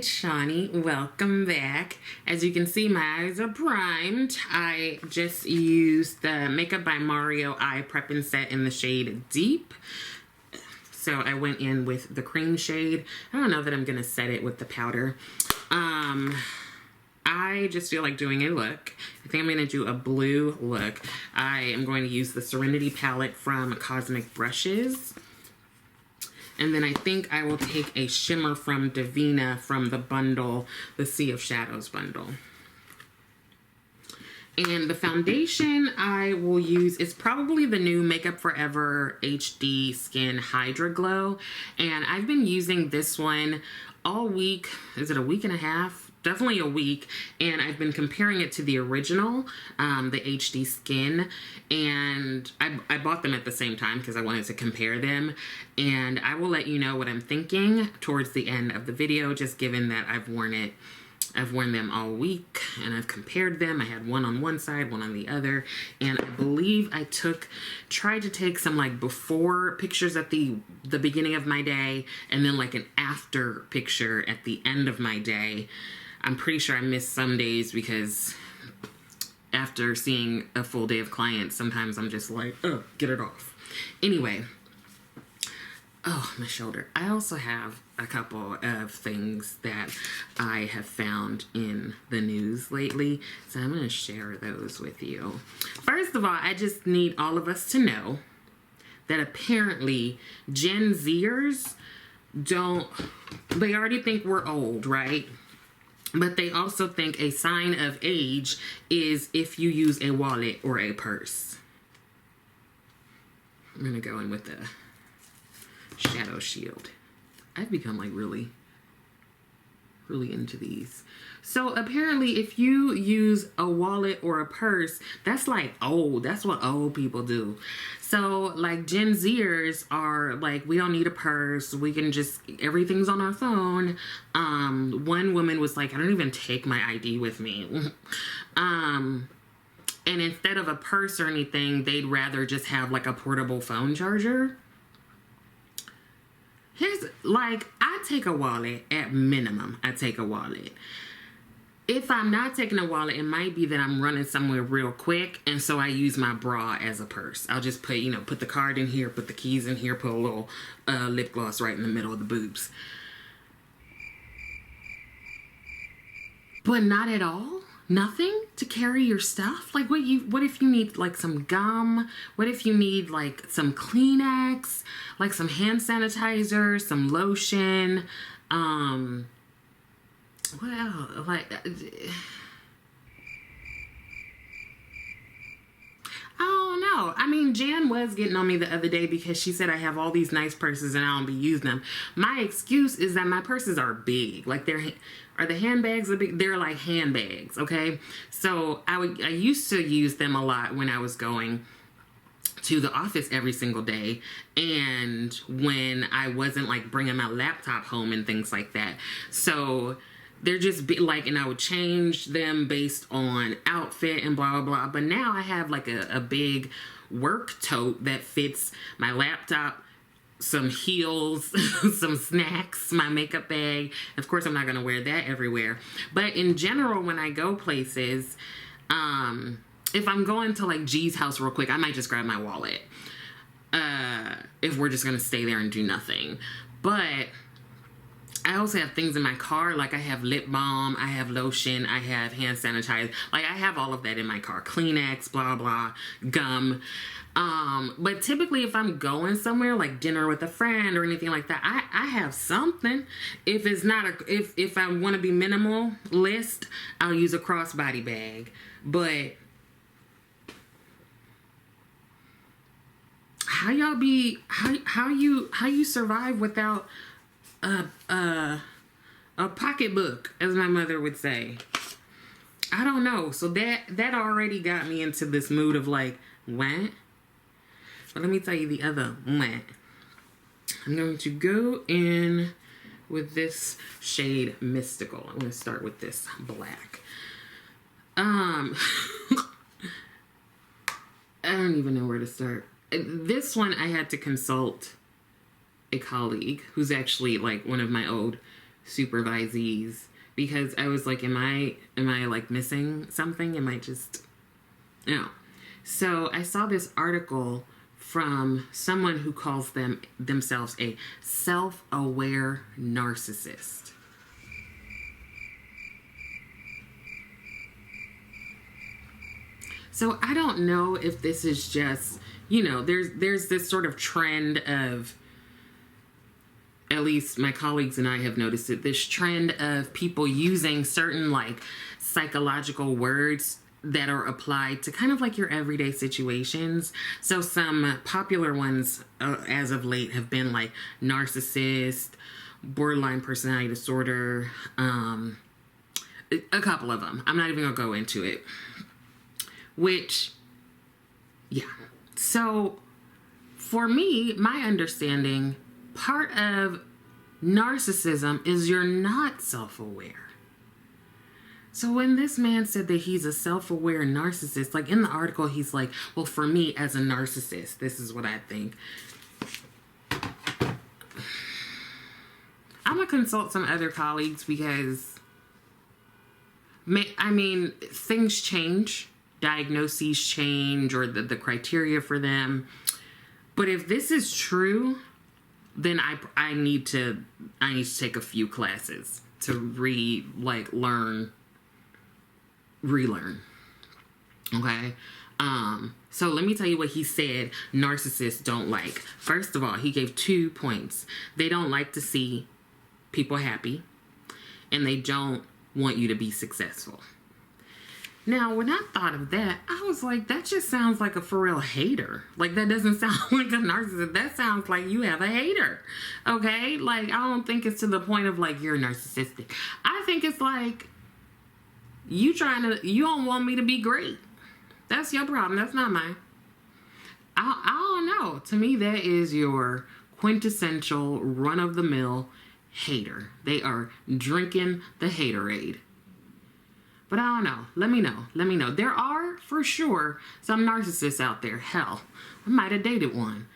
it's Shawnee. Welcome back. As you can see, my eyes are primed. I just used the Makeup by Mario Eye Prep and Set in the shade Deep. So I went in with the cream shade. I don't know that I'm gonna set it with the powder. I just feel like doing a look. I think I'm gonna do a blue look. I am going to use the Serenity palette from Cosmic Brushes. And then I think I will take a shimmer from Divina from the bundle, the Sea of Shadows bundle. And the foundation I will use is probably the new Makeup Forever HD Skin Hydra Glow. And I've been using this one all week. Is it a week and a half? Definitely a week, and I've been comparing it to the original, the HD Skin, and I bought them at the same time because I wanted to compare them, and I will let you know what I'm thinking towards the end of the video, just given that I've worn them all week, and I've compared them. I had one on one side, one on the other, and I believe I tried to take some like before pictures at the beginning of my day, and then like an after picture at the end of my day. I'm pretty sure I missed some days because after seeing a full day of clients, sometimes I'm just like, oh, get it off. Anyway, oh, my shoulder. I also have a couple of things that I have found in the news lately, so I'm going to share those with you. First of all, I just need all of us to know that apparently Gen Zers they already think we're old, right? But they also think a sign of age is if you use a wallet or a purse. I'm going to go in with the Shadow Shield. I've become like really into these. So apparently if you use a wallet or a purse, that's like old. That's what old people do. So like Gen Zers are like, we don't need a purse. We can just, everything's on our phone. One woman was like, I don't even take my ID with me. And instead of a purse or anything, they'd rather just have like a portable phone charger. Like, I take a wallet at minimum. I take a wallet. If I'm not taking a wallet, it might be that I'm running somewhere real quick, and so I use my bra as a purse. I'll just put, put the card in here, put the keys in here, put a little lip gloss right in the middle of the boobs. But not at all? Nothing to carry your stuff? Like what if you need like some gum? What if you need like some Kleenex, like some hand sanitizer, some lotion, what else? Like I don't know. I mean, Jan was getting on me the other day because she said I have all these nice purses and I don't be using them. My excuse is that my purses are big. Like are the handbags big? They're like handbags, okay? So I used to use them a lot when I was going to the office every single day, and when I wasn't like bringing my laptop home and things like that. So they're just like, and I would change them based on outfit and blah, blah, blah. But now I have like a big work tote that fits my laptop, some heels, some snacks, my makeup bag. Of course, I'm not going to wear that everywhere. But in general, when I go places, if I'm going to like G's house real quick, I might just grab my wallet. If we're just going to stay there and do nothing. But I also have things in my car, like I have lip balm, I have lotion, I have hand sanitizer. Like I have all of that in my car. Kleenex, blah, blah, gum. But typically if I'm going somewhere like dinner with a friend or anything like that, I have something. If it's not if I want to be minimalist, I'll use a crossbody bag. But how you survive without a pocketbook, as my mother would say? I don't know. So that already got me into this mood of like, what? But let me tell you the other what. I'm going to go in with this shade Mystical. I'm going to start with this black. I don't even know where to start. This one I had to consult a colleague who's actually like one of my old supervisees because I was like, am I like missing something? Am I just, no. So I saw this article from someone who calls themselves a self-aware narcissist. So I don't know if this is just, you know, there's this sort of trend of, at least my colleagues and I have noticed it, this trend of people using certain like psychological words that are applied to kind of like your everyday situations. So some popular ones as of late have been like narcissist, borderline personality disorder, a couple of them. I'm not even gonna go into it. Which, yeah. So for me, my understanding, part of narcissism is you're not self-aware. So when this man said that he's a self-aware narcissist, like in the article, he's like, well, for me as a narcissist, this is what I think. I'm going to consult some other colleagues because, I mean, things change. Diagnoses change or the criteria for them. But if this is true, then I need to take a few classes to relearn. Okay? So let me tell you what he said narcissists don't like. First of all, he gave 2 points. They don't like to see people happy, and they don't want you to be successful. Now, when I thought of that, I was like, that just sounds like a for real hater. Like, that doesn't sound like a narcissist. That sounds like you have a hater. Okay? Like, I don't think it's to the point of, like, you're narcissistic. I think it's like, you don't want me to be great. That's your problem. That's not mine. I don't know. To me, that is your quintessential run-of-the-mill hater. They are drinking the haterade. But I don't know. Let me know. There are, for sure, some narcissists out there. Hell, I might have dated one.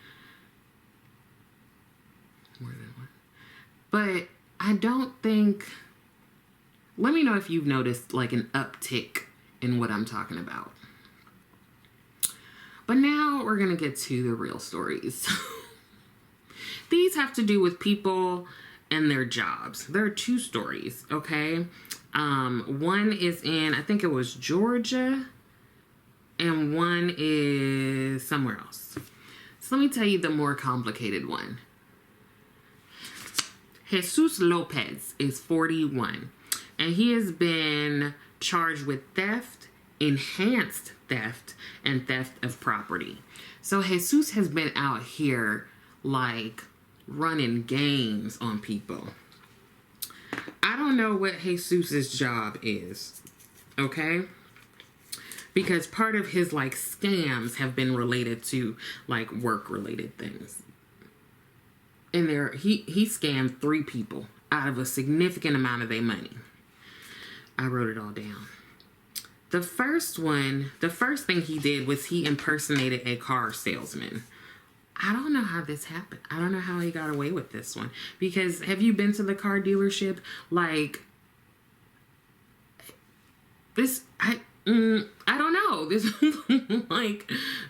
More than one. But I don't think... Let me know if you've noticed, like, an uptick in what I'm talking about. But now we're going to get to the real stories. These have to do with people and their jobs. There are 2 stories, okay? One is in, I think it was Georgia, and one is somewhere else. So let me tell you the more complicated one. Jesus Lopez is 41, and he has been charged with theft, enhanced theft, and theft of property. So Jesus has been out here, like, running games on people. I don't know what Jesus's job is, okay? Because part of his, like, scams have been related to, like, work-related things. And he scammed 3 people out of a significant amount of their money. I wrote it all down. The first thing he did was he impersonated a car salesman. I don't know how this happened. I don't know how he got away with this one. Because have you been to the car dealership? Like, I don't know. This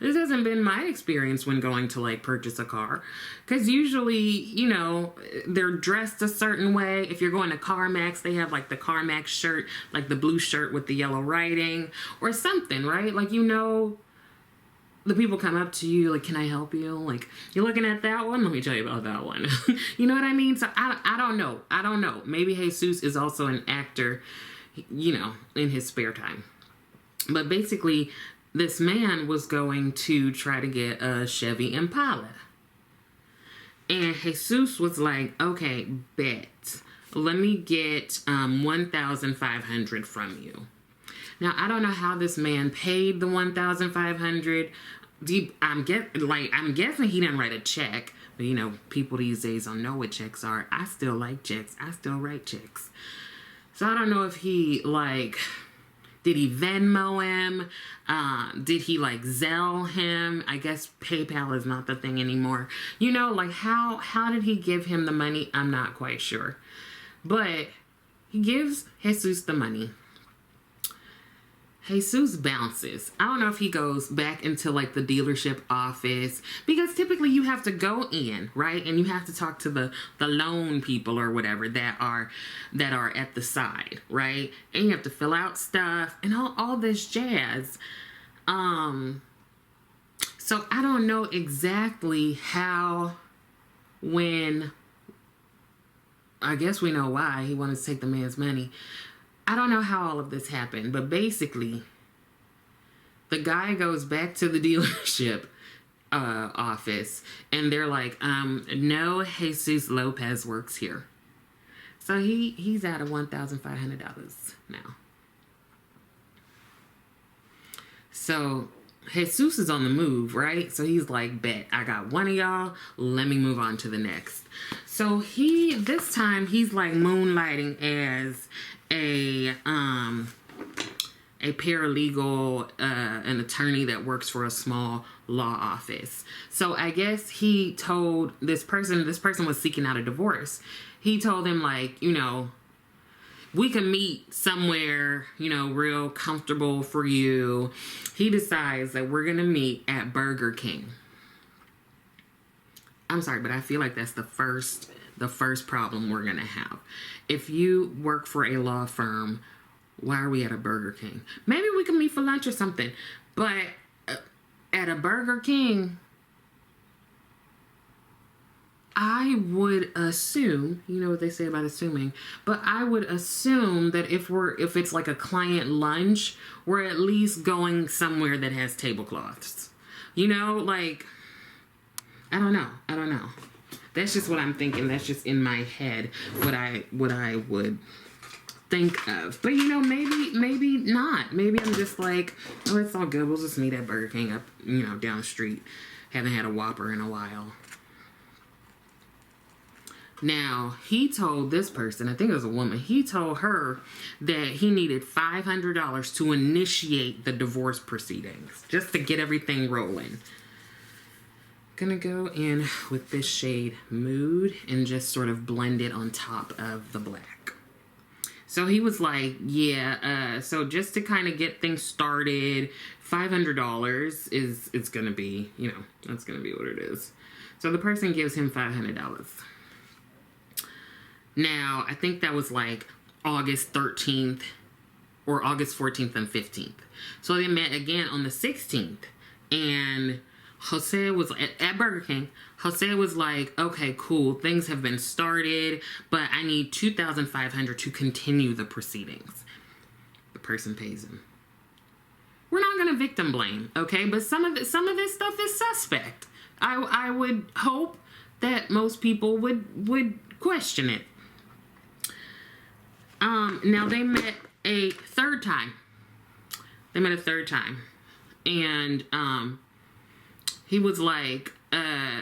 this hasn't been my experience when going to, like, purchase a car. Because usually, you know, they're dressed a certain way. If you're going to CarMax, they have, like, the CarMax shirt, like the blue shirt with the yellow writing or something, right? Like, you know, the people come up to you, like, can I help you? Like, you're looking at that one? Let me tell you about that one. You know what I mean? So I don't know. I don't know. Maybe Jesus is also an actor, you know, in his spare time. But basically, this man was going to try to get a Chevy Impala. And Jesus was like, okay, bet. Let me get $1,500 from you. Now, I don't know how this man paid the $1,500. I'm guessing he didn't write a check. But, you know, people these days don't know what checks are. I still like checks. I still write checks. So I don't know if he, like, did he Venmo him? Did he, like, Zelle him? I guess PayPal is not the thing anymore. You know, like, how did he give him the money? I'm not quite sure. But he gives Jesus the money. Jesus bounces. I don't know if he goes back into like the dealership office, because typically you have to go in, right? And you have to talk to the loan people or whatever that are at the side, right? And you have to fill out stuff and all this jazz. So I don't know exactly how, when, I guess we know why he wanted to take the man's money. I don't know how all of this happened, but basically, the guy goes back to the dealership office, and they're like, no, Jesus Lopez works here. So he's out of $1,500 now. So Jesus is on the move, right? So he's like, bet, I got one of y'all, let me move on to the next. So this time he's like moonlighting as a paralegal, an attorney that works for a small law office. So I guess he told this person was seeking out a divorce. He told him, like, you know, we can meet somewhere, you know, real comfortable for you. He decides that we're going to meet at Burger King. I'm sorry, but I feel like that's the first problem we're going to have. If you work for a law firm, why are we at a Burger King? Maybe we can meet for lunch or something. But at a Burger King, I would assume, you know what they say about assuming, but I would assume that if it's like a client lunch, we're at least going somewhere that has tablecloths. You know, like, I don't know. That's just what I'm thinking. That's just in my head what I would think of. But, you know, maybe not. Maybe I'm just like, oh, it's all good. We'll just meet at Burger King up, you know, down the street. Haven't had a Whopper in a while. Now, he told this person, I think it was a woman, he told her that he needed $500 to initiate the divorce proceedings, just to get everything rolling. Gonna go in with this shade Nude and just sort of blend it on top of the black. So he was like, yeah, so just to kind of get things started, $500 it's gonna be, you know, that's gonna be what it is. So the person gives him $500. Now, I think that was like August 13th or August 14th and 15th. So they met again on the 16th. And Jose was at Burger King. Jose was like, okay, cool. Things have been started, but I need $2,500 to continue the proceedings. The person pays him. We're not going to victim blame, okay? But some of this stuff is suspect. I would hope that most people would question it. Now they met a third time. And, he was like,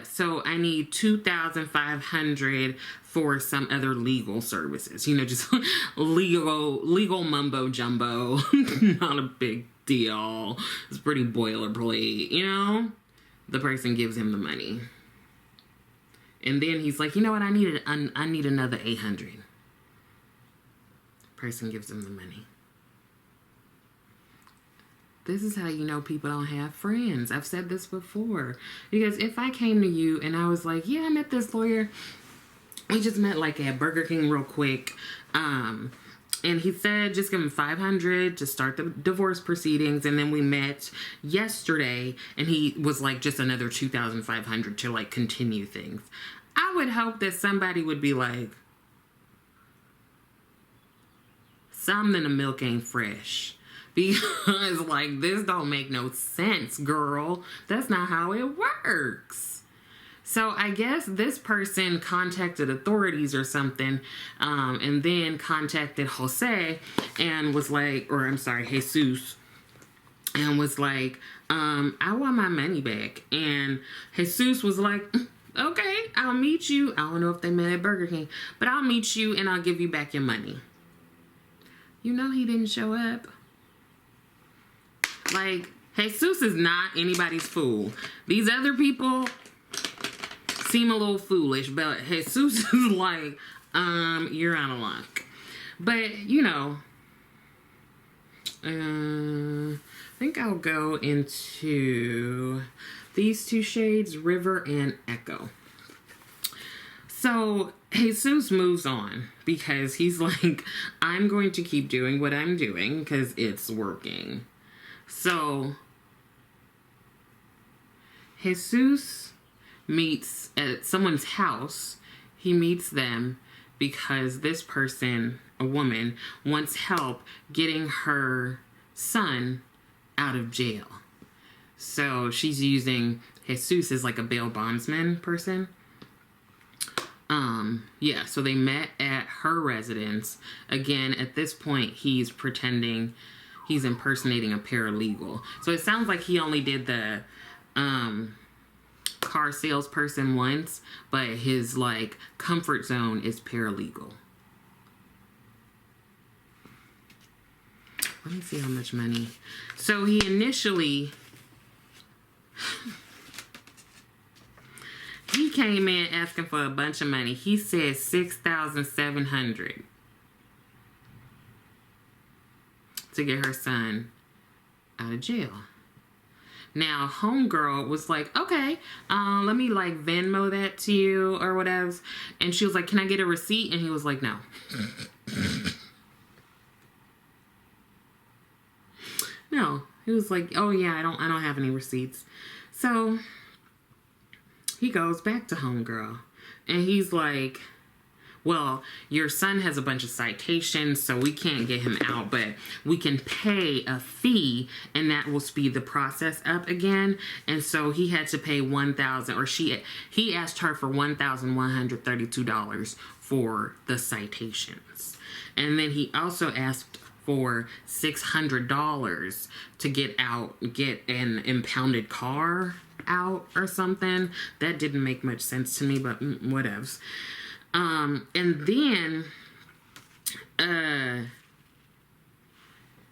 so I need $2,500 for some other legal services. You know, just legal mumbo jumbo. Not a big deal. It's pretty boilerplate, you know? The person gives him the money. And then he's like, you know what? I need another $800. Person gives him the money. This is how you know people don't have friends. I've said this before. Because if I came to you and I was like, yeah, I met this lawyer. We just met like at Burger King real quick. And he said, just give him $500 to start the divorce proceedings. And then we met yesterday and he was like, just another $2,500 to like continue things. I would hope that somebody would be like, something in the milk ain't fresh. Because, like, this don't make no sense, girl. That's not how it works. So, I guess this person contacted authorities or something, and then contacted Jose and was like, or I'm sorry, Jesus, and was like, I want my money back. And Jesus was like, okay, I'll meet you. I don't know if they met at Burger King, but I'll meet you and I'll give you back your money. You know he didn't show up. Like, Jesus is not anybody's fool. These other people seem a little foolish, but Jesus is like, you're out of luck. But, you know, I think I'll go into these two shades, River and Echo. So Jesus moves on because he's like, I'm going to keep doing what I'm doing because it's working. So Jesus meets at someone's house. He meets them because this person, a woman, wants help getting her son out of jail. So she's using Jesus as like a bail bondsman person. Yeah, so they met at her residence. Again, at this point, he's pretending he's impersonating a paralegal. So it sounds like he only did the car salesperson once, but his like comfort zone is paralegal. Let me see how much money. So he initially he came in asking for a bunch of money. He said $6,700 to get her son out of jail. Now, homegirl was like, okay, let me like Venmo that to you or whatever. And she was like, can I get a receipt? And he was like, no. No. He was like, oh yeah, I don't have any receipts. So he goes back to homegirl and he's like, well, your son has a bunch of citations, so we can't get him out, but we can pay a fee and that will speed the process up again. And so he had to pay $1,000, or he asked her for $1,132 for the citations. And then he also asked for $600 to get an impounded car out or something. That didn't make much sense to me, but whatevs. And then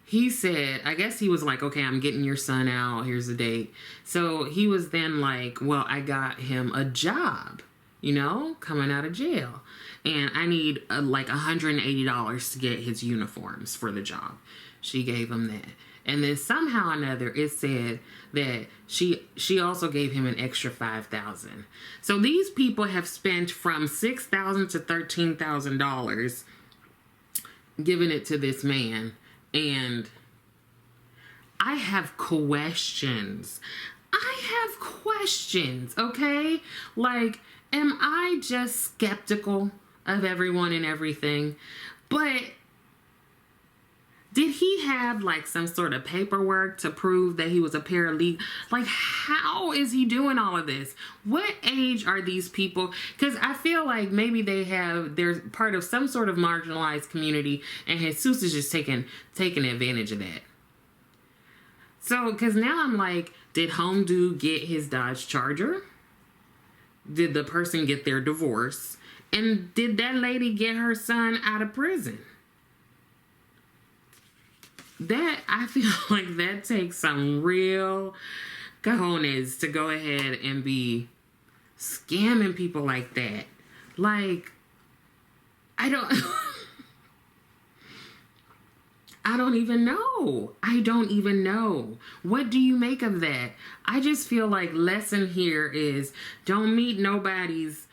he said, I guess he was like, okay, I'm getting your son out. Here's the date. So he was then like, well, I got him a job, you know, coming out of jail. And I need like $180 to get his uniforms for the job. She gave him that. And then somehow or another, it said that she also gave him an extra $5,000. So these people have spent from $6,000 to $13,000 giving it to this man. And I have questions. Okay? Like, am I just skeptical of everyone and everything? But did he have like some sort of paperwork to prove that he was a paralegal? Like, how is he doing all of this? What age are these people? Because I feel like maybe they're part of some sort of marginalized community, and Jesus is just taking advantage of that. So, because now I'm like, did Home Dude get his Dodge Charger? Did the person get their divorce? And did that lady get her son out of prison? That, I feel like that takes some real cojones to go ahead and be scamming people like that. Like, I don't even know. I don't even know. What do you make of that? I just feel like lesson here is don't meet nobody's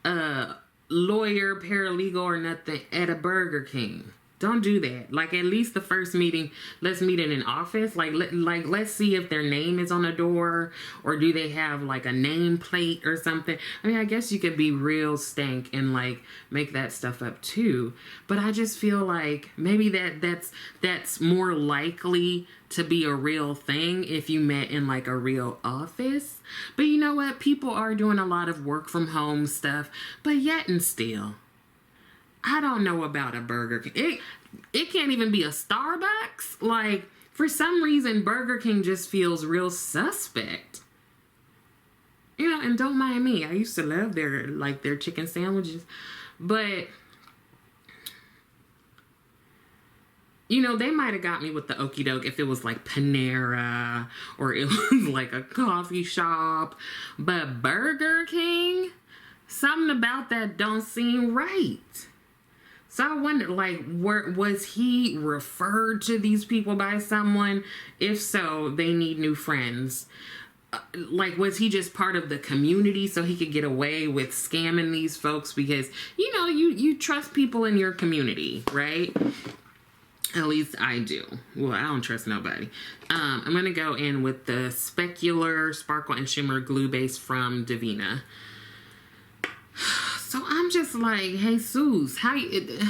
lawyer, paralegal, or nothing at a Burger King. Don't do that. Like, at least the first meeting, let's meet in an office. Like, let's see if their name is on the door, or do they have like a name plate or something. I mean, I guess you could be real stank and like make that stuff up too. But I just feel like maybe that's more likely to be a real thing if you met in like a real office. But you know what? People are doing a lot of work from home stuff, but yet and still, I don't know about a Burger King. It can't even be a Starbucks. Like, for some reason, Burger King just feels real suspect. You know, and don't mind me. I used to love their chicken sandwiches. But, you know, they might have got me with the okie doke if it was like Panera or it was like a coffee shop. But Burger King, something about that don't seem right. So I wonder, like, was he referred to these people by someone? If so, they need new friends. Like, was he just part of the community so he could get away with scamming these folks? Because, you know, you trust people in your community, right? At least I do. Well, I don't trust nobody. I'm going to go in with the Specular Sparkle and Shimmer Glue Base from Divina. So I'm just like, Jesus, how you...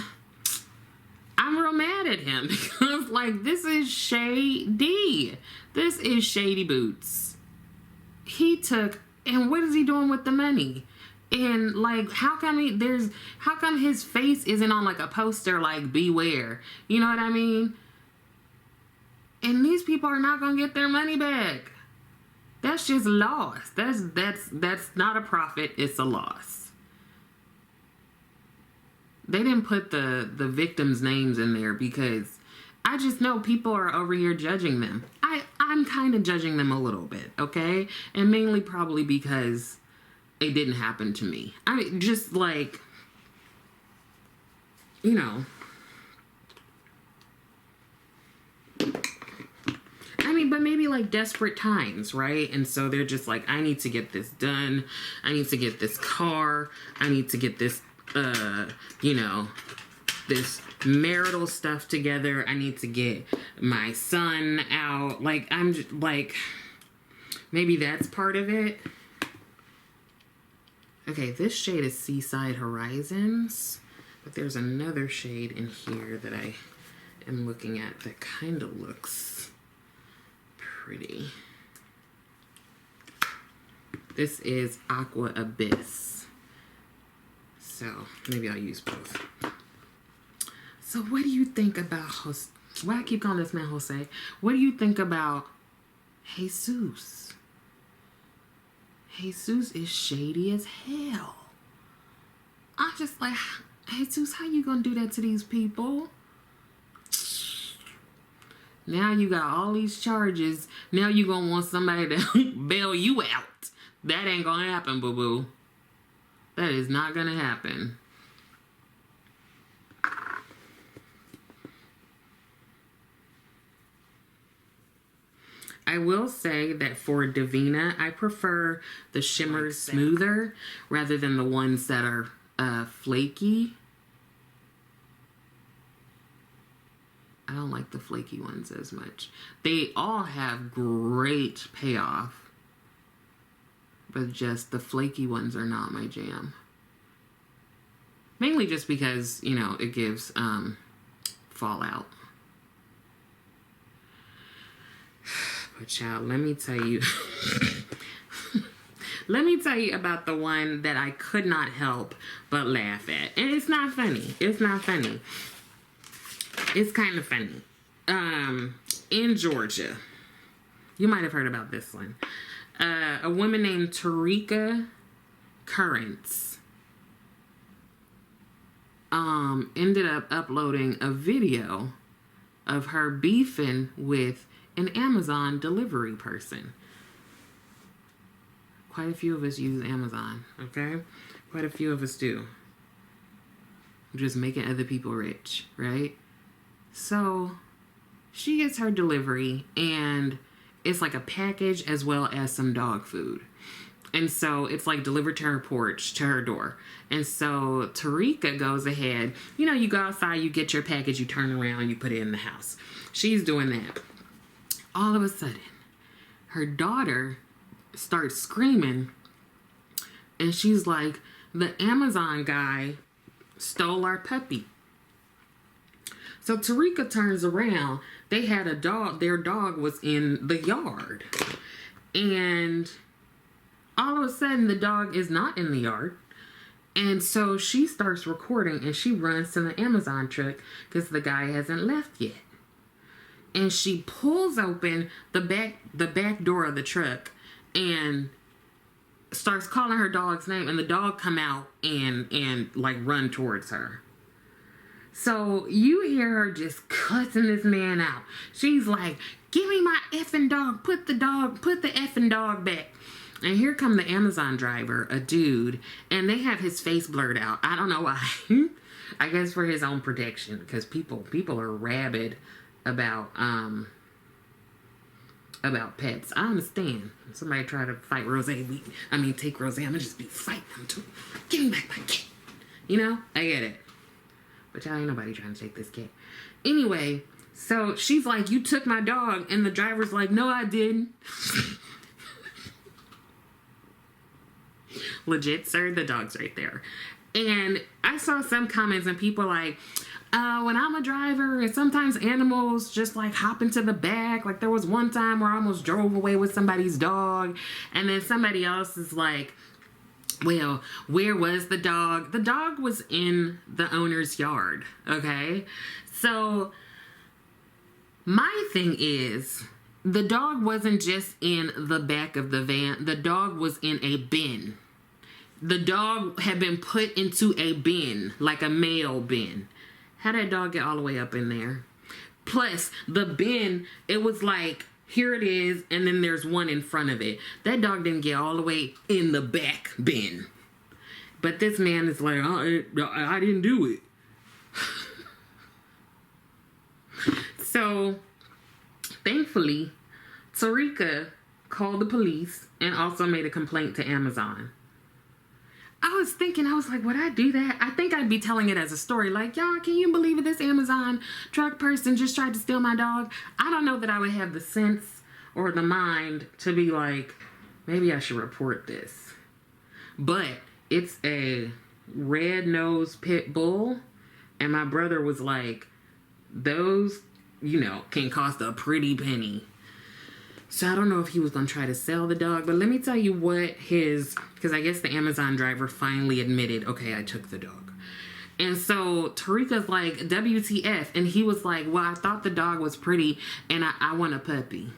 I'm real mad at him because, like, this is shady. This is shady boots. He took, and what is he doing with the money? And, like, how come his face isn't on, like, a poster, like, beware? You know what I mean? And these people are not going to get their money back. That's just loss. That's not a profit. It's a loss. They didn't put the victims' names in there because I just know people are over here judging them. I'm kind of judging them a little bit, okay? And mainly probably because it didn't happen to me. I mean, just like, you know. I mean, but maybe like desperate times, right? And so they're just like, I need to get this done. I need to get this car. I need to get this, you know, this marital stuff together. I need to get my son out. Like, I'm just like, maybe that's part of it. Okay, this shade is Seaside Horizons, but there's another shade in here that I am looking at that kind of looks pretty. This is Aqua Abyss. So maybe I'll use both. So what do you think about Jose? Why I keep calling this man Jose? What do you think about Jesus? Jesus is shady as hell. I'm just like, Jesus, how you gonna do that to these people? Now you got all these charges. Now you gonna want somebody to bail you out. That ain't gonna happen, boo-boo. That is not gonna happen. I will say that for Divina, I prefer the shimmers smoother rather than the ones that are flaky. I don't like the flaky ones as much. They all have great payoff, but just the flaky ones are not my jam. Mainly just because, you know, it gives fallout. But child, let me tell you. Let me tell you about the one that I could not help but laugh at. And it's not funny. It's not funny. It's kind of funny. In Georgia, you might have heard about this one. A woman named Tarika Currents ended up uploading a video of her beefing with an Amazon delivery person. Quite a few of us use Amazon, okay? Quite a few of us do. Just making other people rich, right? So she gets her delivery and it's like a package as well as some dog food. And so it's like delivered to her porch, to her door. And so Tarika goes ahead. You know, you go outside, you get your package, you turn around, you put it in the house. She's doing that. All of a sudden, her daughter starts screaming. And she's like, the Amazon guy stole our puppy. So Tarika turns around. They had a dog. Their dog was in the yard. And all of a sudden, the dog is not in the yard. And so she starts recording and she runs to the Amazon truck because the guy hasn't left yet. And she pulls open the back door of the truck and starts calling her dog's name. And the dog come out and like run towards her. So you hear her just cussing this man out. She's like, give me my effing dog. Put the effing dog back. And here come the Amazon driver, a dude, and they have his face blurred out. I don't know why. I guess for his own protection, because people are rabid about pets. I understand. Somebody try to fight Rose. Take Rose. I'm gonna just be fighting them too. Give me back my cat. You know, I get it. But y'all ain't nobody trying to take this cat. Anyway, so she's like, you took my dog, and the driver's like, no, I didn't. Legit, sir, the dog's right there. And I saw some comments and people like, when I'm a driver and sometimes animals just like hop into the back. Like there was one time where I almost drove away with somebody's dog. And then somebody else is like, well, where was the dog? The dog was in the owner's yard. Okay. So my thing is, the dog wasn't just in the back of the van. The dog was in a bin. The dog had been put into a bin, like a mail bin. How'd that dog get all the way up in there? Plus, the bin, it was like, here it is, and then there's one in front of it. That dog didn't get all the way in the back bin. But this man is like, oh, I didn't do it. So, thankfully, Tarika called the police and also made a complaint to Amazon. I was thinking, I was like, would I do that? I think I'd be telling it as a story. Like, y'all, can you believe it? This Amazon truck person just tried to steal my dog. I don't know that I would have the sense or the mind to be like, maybe I should report this. But it's a red-nosed pit bull. And my brother was like, those, can cost a pretty penny. So I don't know if he was going to try to sell the dog. But let me tell you what because I guess the Amazon driver finally admitted, okay, I took the dog. And so Tarika's like, WTF? And he was like, well, I thought the dog was pretty and I want a puppy.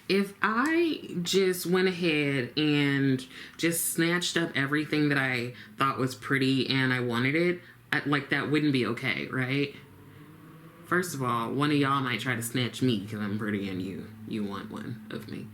If I just went ahead and just snatched up everything that I thought was pretty and I wanted it, that wouldn't be okay, right? First of all, one of y'all might try to snatch me because I'm pretty and you want one of me.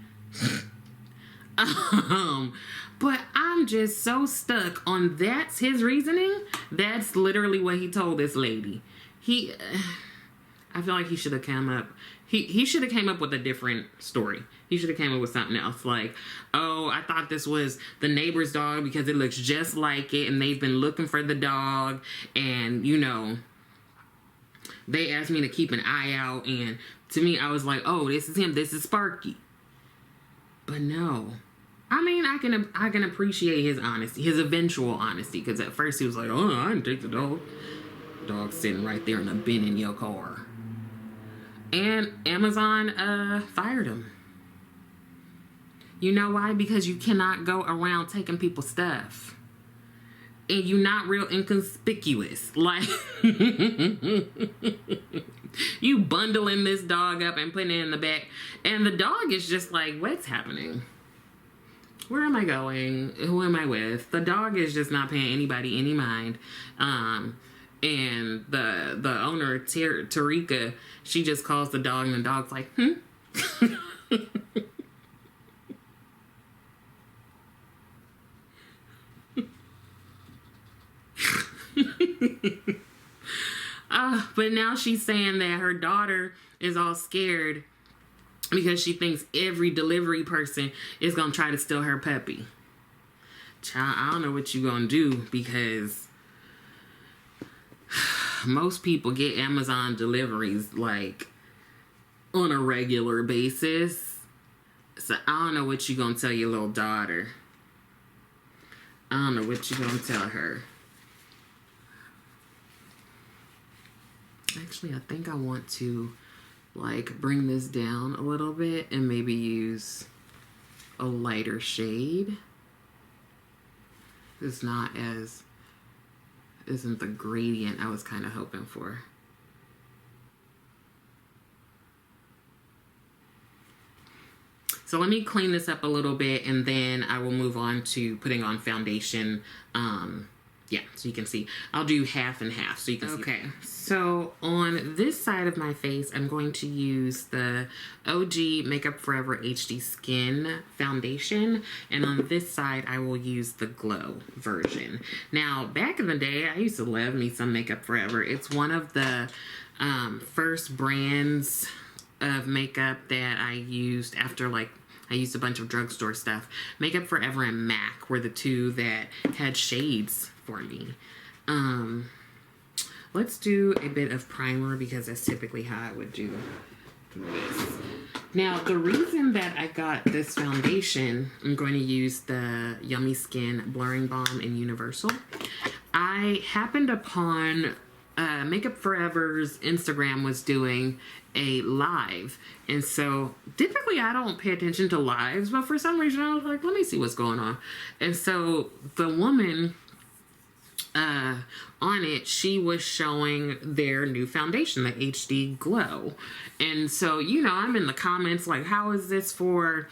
But I'm just so stuck on that's his reasoning. That's literally what he told this lady. I feel like he should have come up. He should have came up with a different story. He should have came up with something else. Like, oh, I thought this was the neighbor's dog because it looks just like it. And they've been looking for the dog. And, they asked me to keep an eye out. And to me, I was like, oh, this is him. This is Sparky. But no. I mean, I can appreciate his honesty. His eventual honesty. Because at first he was like, oh, I didn't take the dog. Dog's sitting right there in a bin in your car. And Amazon fired him. You know why? Because you cannot go around taking people's stuff. And you're not real inconspicuous. Like, you bundling this dog up and putting it in the back. And the dog is just like, what's happening? Where am I going? Who am I with? The dog is just not paying anybody any mind. And the owner, Tarika, she just calls the dog and the dog's like, But now she's saying that her daughter is all scared because she thinks every delivery person is going to try to steal her puppy. Child, I don't know what you're going to do because most people get Amazon deliveries like on a regular basis. So I don't know what you're going to tell your little daughter. I don't know what you're going to tell her. Actually, I think I want to like bring this down a little bit and maybe use a lighter shade. It's not as, isn't the gradient I was kind of hoping for. So let me clean this up a little bit and then I will move on to putting on foundation Yeah, so you can see. I'll do half and half so you can see. Okay, so on this side of my face, I'm going to use the OG Makeup Forever HD Skin Foundation. And on this side, I will use the Glow version. Now, back in the day, I used to love me some Makeup Forever. It's one of the first brands of makeup that I used after, like, I used a bunch of drugstore stuff. Makeup Forever and MAC were the two that had shades for me. Let's do a bit of primer because that's typically how I would do this. Now, the reason that I got this foundation, I'm going to use the Yummy Skin Blurring Balm in Universal. I happened upon Makeup Forever's Instagram was doing a live, and so typically I don't pay attention to lives, but for some reason I was like, let me see what's going on. And so the woman on it, she was showing their new foundation, the HD Glow. And so, you know, I'm in the comments like, how is this for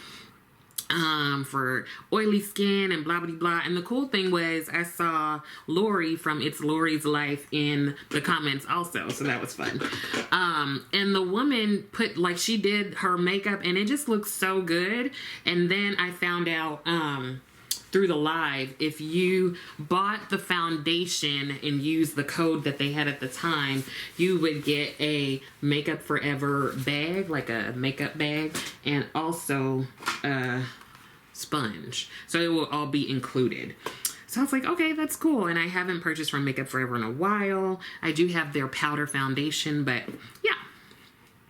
oily skin and blah, blah, blah. And the cool thing was I saw Lori from It's Lori's Life in the comments also. So that was fun. And the woman put, like, she did her makeup and it just looks so good. And then I found out, through the live, if you bought the foundation and used the code that they had at the time, you would get a Makeup Forever bag, like a makeup bag, and also a sponge. So it will all be included. So I was like, okay, that's cool. And I haven't purchased from Makeup Forever in a while. I do have their powder foundation, but yeah.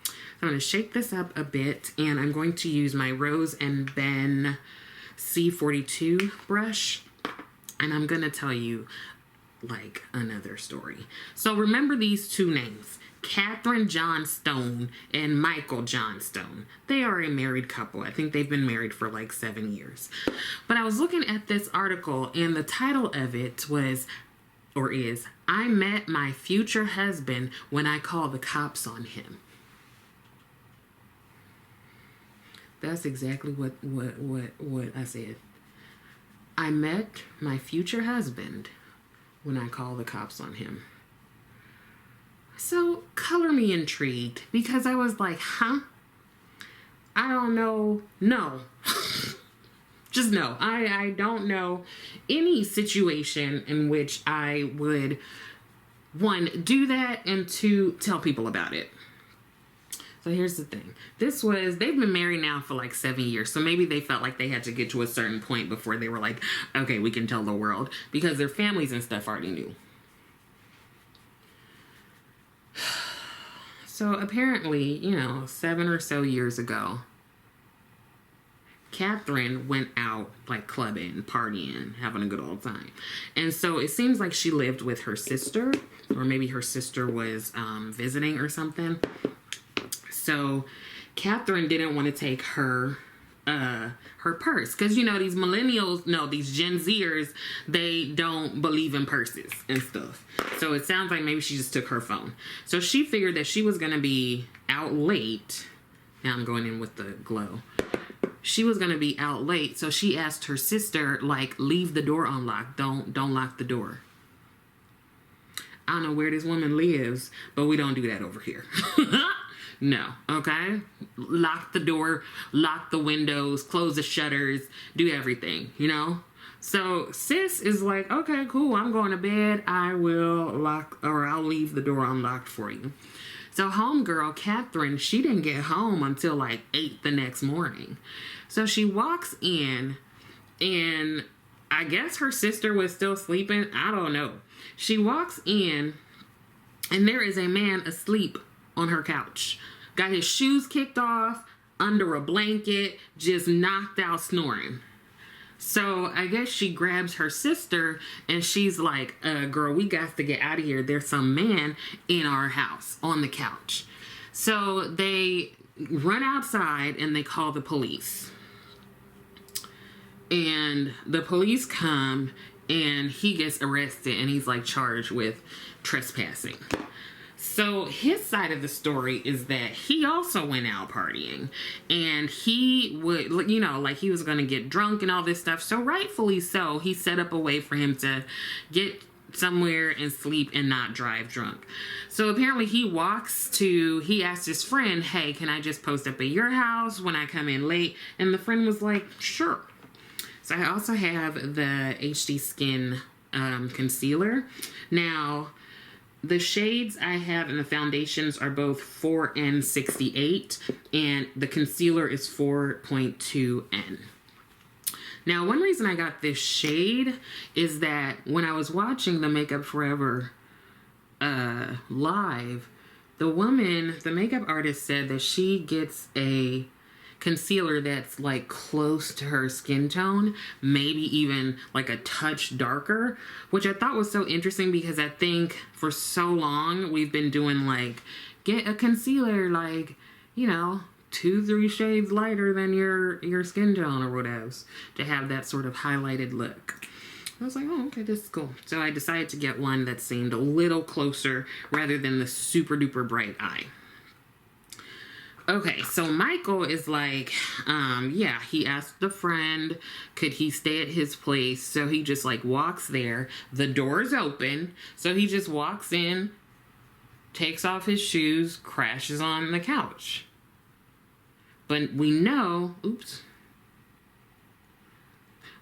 So I'm going to shake this up a bit, and I'm going to use my Rose and Ben C42 brush, and I'm gonna tell you like another story. So remember these two names, Catherine Johnstone and Michael Johnstone. They are a married couple. I think they've been married for like 7 years. But I was looking at this article, and the title of it was, or is, I met my future husband when I called the cops on him. That's exactly what I said. I met my future husband when I called the cops on him. So, color me intrigued, because I was like, huh? I don't know. No. Just no. I don't know any situation in which I would, one, do that, and two, tell people about it. So here's the thing. They've been married now for like 7 years. So maybe they felt like they had to get to a certain point before they were like, okay, we can tell the world, because their families and stuff already knew. So apparently, 7 or so years ago, Catherine went out like clubbing, partying, having a good old time. And so it seems like she lived with her sister, or maybe her sister was visiting or something. So Catherine didn't want to take her purse, because these millennials, these Gen Zers, they don't believe in purses and stuff. So it sounds like maybe she just took her phone. So she figured that she was gonna be out late. Now I'm going in with the glow. She was gonna be out late, so she asked her sister, like, leave the door unlocked. Don't lock the door. I don't know where this woman lives, but we don't do that over here. No, okay? Lock the door, lock the windows, close the shutters, do everything, So sis is like, okay, cool, I'm going to bed. I'll leave the door unlocked for you. So homegirl, Catherine, she didn't get home until like 8 the next morning. So she walks in, and I guess her sister was still sleeping. I don't know. She walks in, and there is a man asleep on her couch. Got his shoes kicked off, under a blanket, just knocked out snoring. So I guess she grabs her sister, and she's like, girl, we got to get out of here. There's some man in our house on the couch. So they run outside and they call the police. And the police come, and he gets arrested, and he's like charged with trespassing. So his side of the story is that he also went out partying, and he would, like he was going to get drunk and all this stuff. So rightfully so, he set up a way for him to get somewhere and sleep and not drive drunk. So apparently he asked his friend, hey, can I just post up at your house when I come in late? And the friend was like, sure. So I also have the HD Skin concealer. Now, the shades I have in the foundations are both 4 and 68, and the concealer is 4.2N. Now, one reason I got this shade is that when I was watching the Makeup Forever live, the makeup artist said that she gets a concealer that's like close to her skin tone, maybe even like a touch darker, which I thought was so interesting because I think for so long we've been doing like, get a concealer like, you know, 2-3 shades lighter than your skin tone or whatever, to have that sort of highlighted look. I was like, oh, okay, this is cool. So I decided to get one that seemed a little closer rather than the super duper bright eye. Okay, so Michael is like, yeah, he asked a friend, could he stay at his place? So he just like walks there. The door's open. So he just walks in, takes off his shoes, crashes on the couch. But we know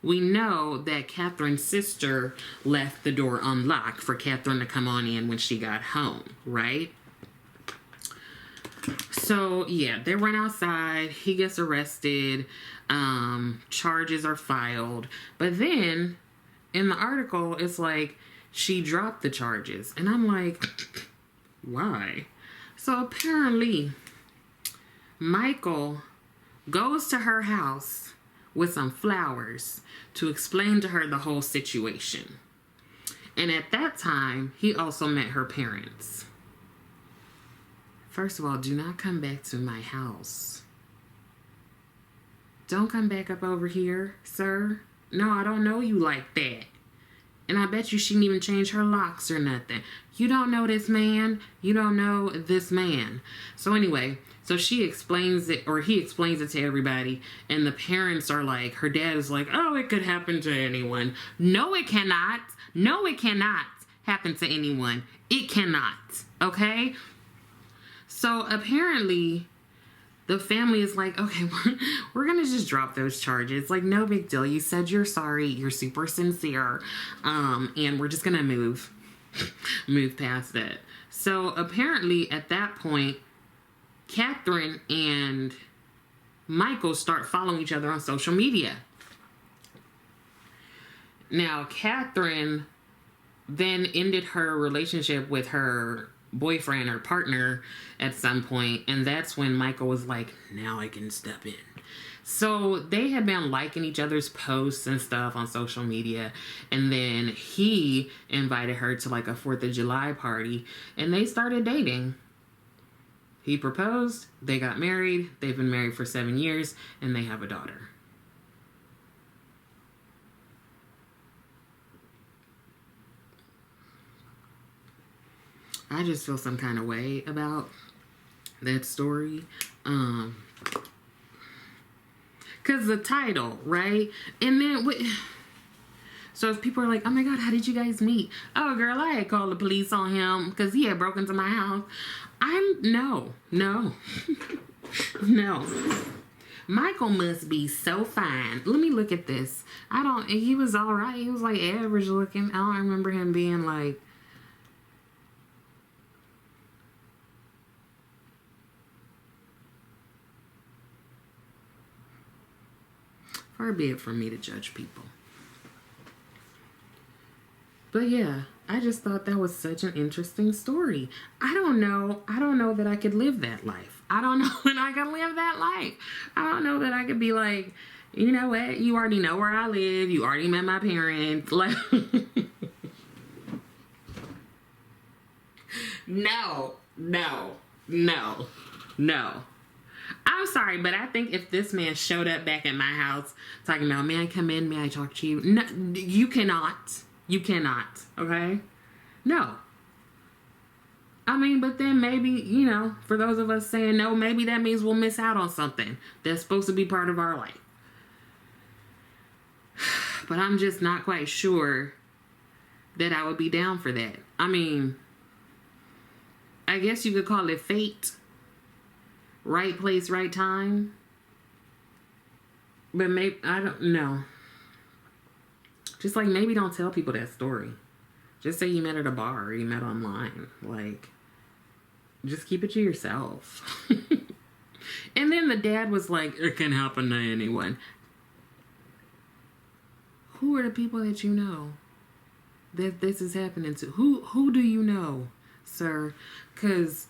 that Catherine's sister left the door unlocked for Catherine to come on in when she got home, right? So, yeah, they run outside. He gets arrested. Charges are filed. But then, in the article, it's like, she dropped the charges. And I'm like, why? So, apparently, Michael goes to her house with some flowers to explain to her the whole situation. And at that time, he also met her parents. First of all, do not come back to my house. Don't come back up over here, sir. No, I don't know you like that. And I bet you she didn't even change her locks or nothing. You don't know this man. You don't know this man. So anyway, so she explains it, or he explains it to everybody. And the parents are like, her dad is like, oh, it could happen to anyone. No, it cannot. No, it cannot happen to anyone. It cannot. Okay? So apparently the family is like, okay, we're going to just drop those charges. Like, no big deal. You said you're sorry. You're super sincere. And we're just going to move past it. So apparently at that point, Catherine and Michael start following each other on social media. Now, Catherine then ended her relationship with her boyfriend or partner at some point, and that's when Michael was like, now I can step in. So they had been liking each other's posts and stuff on social media, and then he invited her to like a 4th of July party, and they started dating. He proposed, they got married, they've been married for 7 years, and they have a daughter. I just feel some kind of way about that story. Cause the title, right? And then, so if people are like, oh my God, how did you guys meet? Oh girl, I had called the police on him because he had broken into my house. No. No. Michael must be so fine. Let me look at this. He was all right. He was like average looking. I don't remember him being like, far be it from me to judge people. But yeah, I just thought that was such an interesting story. I don't know that I could live that life. I don't know that I could live that life. I don't know that I could be like, you know what? You already know where I live. You already met my parents. Like, no. I'm sorry, but I think if this man showed up back at my house talking about, may I come in? May I talk to you? No, you cannot. You cannot. Okay? No. I mean, but then maybe, you know, for those of us saying no, maybe that means we'll miss out on something that's supposed to be part of our life. But I'm just not quite sure that I would be down for that. I mean, I guess you could call it fate. Right place, right time. But maybe, I don't know. Just like, maybe don't tell people that story. Just say you met at a bar or you met online. Like, just keep it to yourself. And then the dad was like, it can happen to anyone. Who are the people that you know that this is happening to? Who do you know, sir? Because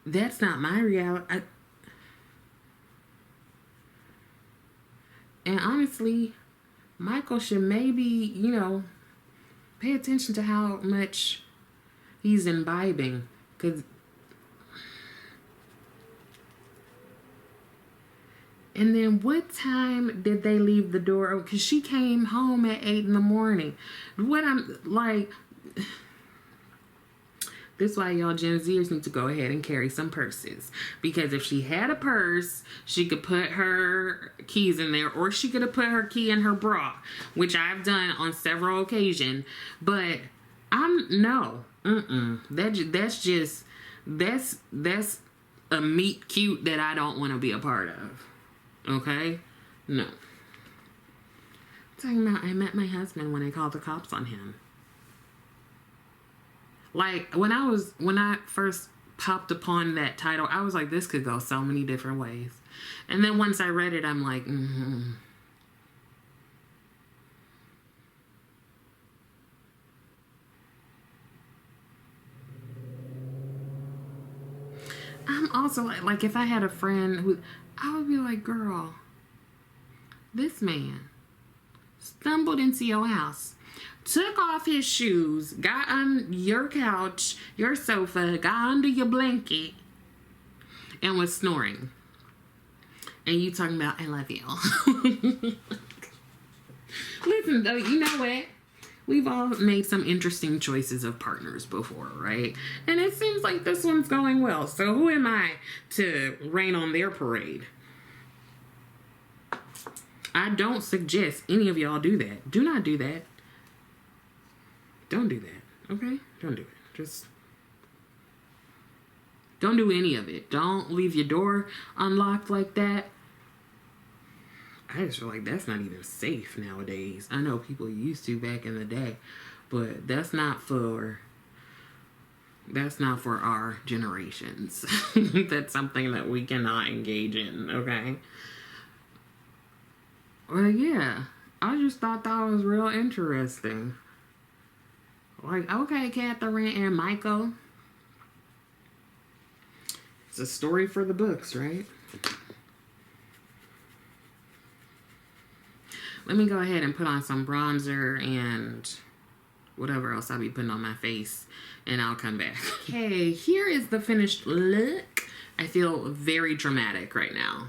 that's not my reality. And honestly, Michael should maybe, you know, pay attention to how much he's imbibing. Because, and then what time did they leave the door open? Because she came home at 8 in the morning. What I'm like, this is why y'all Gen Zers need to go ahead and carry some purses. Because if she had a purse, she could put her keys in there. Or she could have put her key in her bra. Which I've done on several occasions. But no. That's a meet cute that I don't want to be a part of. Okay? No. I'm talking about I met my husband when they called the cops on him. Like, when I first popped upon that title, I was like, this could go so many different ways. And then once I read it, I'm like, I'm also like, if I had a friend who, I would be like, girl, this man stumbled into your house, took off his shoes, got on your couch, your sofa, got under your blanket, and was snoring. And you talking about, I love you. Listen, though, you know what? We've all made some interesting choices of partners before, right? And it seems like this one's going well. So who am I to rain on their parade? I don't suggest any of y'all do that. Do not do that. Don't do that, okay? Don't do it. Just don't do any of it. Don't leave your door unlocked like that. I just feel like that's not even safe nowadays. I know people used to back in the day, but that's not for our generations. That's something that we cannot engage in, okay? Well, yeah, I just thought that was real interesting. Like, okay, Catherine and Michael. It's a story for the books, right? Let me go ahead and put on some bronzer and whatever else I'll be putting on my face, and I'll come back. Okay, here is the finished look. I feel very dramatic right now.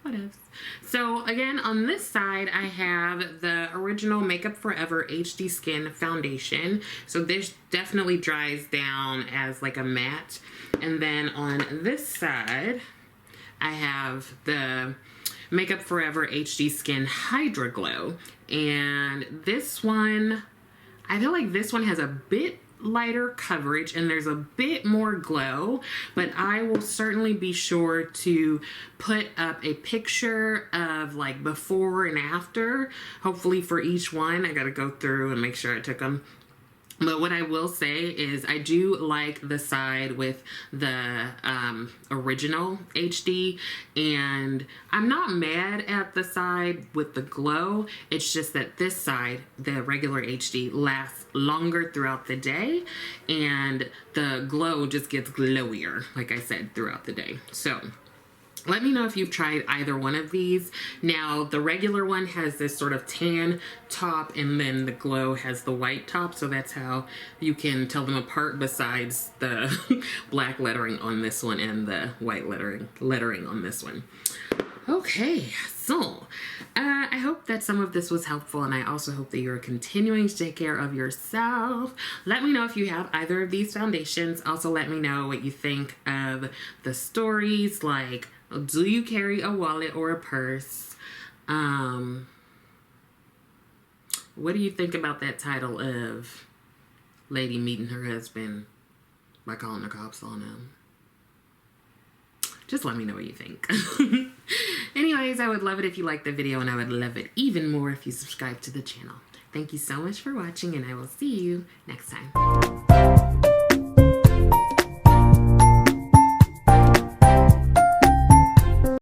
What else? So again, on this side, I have the original Makeup Forever HD Skin Foundation. So this definitely dries down as like a matte. And then on this side, I have the Makeup Forever HD Skin Hydra Glow. And this one, I feel like this one has a bit lighter coverage and there's a bit more glow, but I will certainly be sure to put up a picture of like before and after, hopefully for each one. I gotta go through and make sure I took them. But what I will say is I do like the side with the original HD, and I'm not mad at the side with the glow. It's just that this side, the regular HD, lasts longer throughout the day, and the glow just gets glowier, like I said, throughout the day. So let me know if you've tried either one of these. Now, the regular one has this sort of tan top, and then the glow has the white top, so that's how you can tell them apart, besides the black lettering on this one and the white lettering on this one. Okay, so I hope that some of this was helpful, and I also hope that you're continuing to take care of yourself. Let me know if you have either of these foundations. Also, let me know what you think of the stories, like, do you carry a wallet or a purse? What do you think about that title of lady meeting her husband by calling the cops on him? Just let me know what you think. Anyways, I would love it if you liked the video, and I would love it even more if you subscribe to the channel. Thank you so much for watching, and I will see you next time.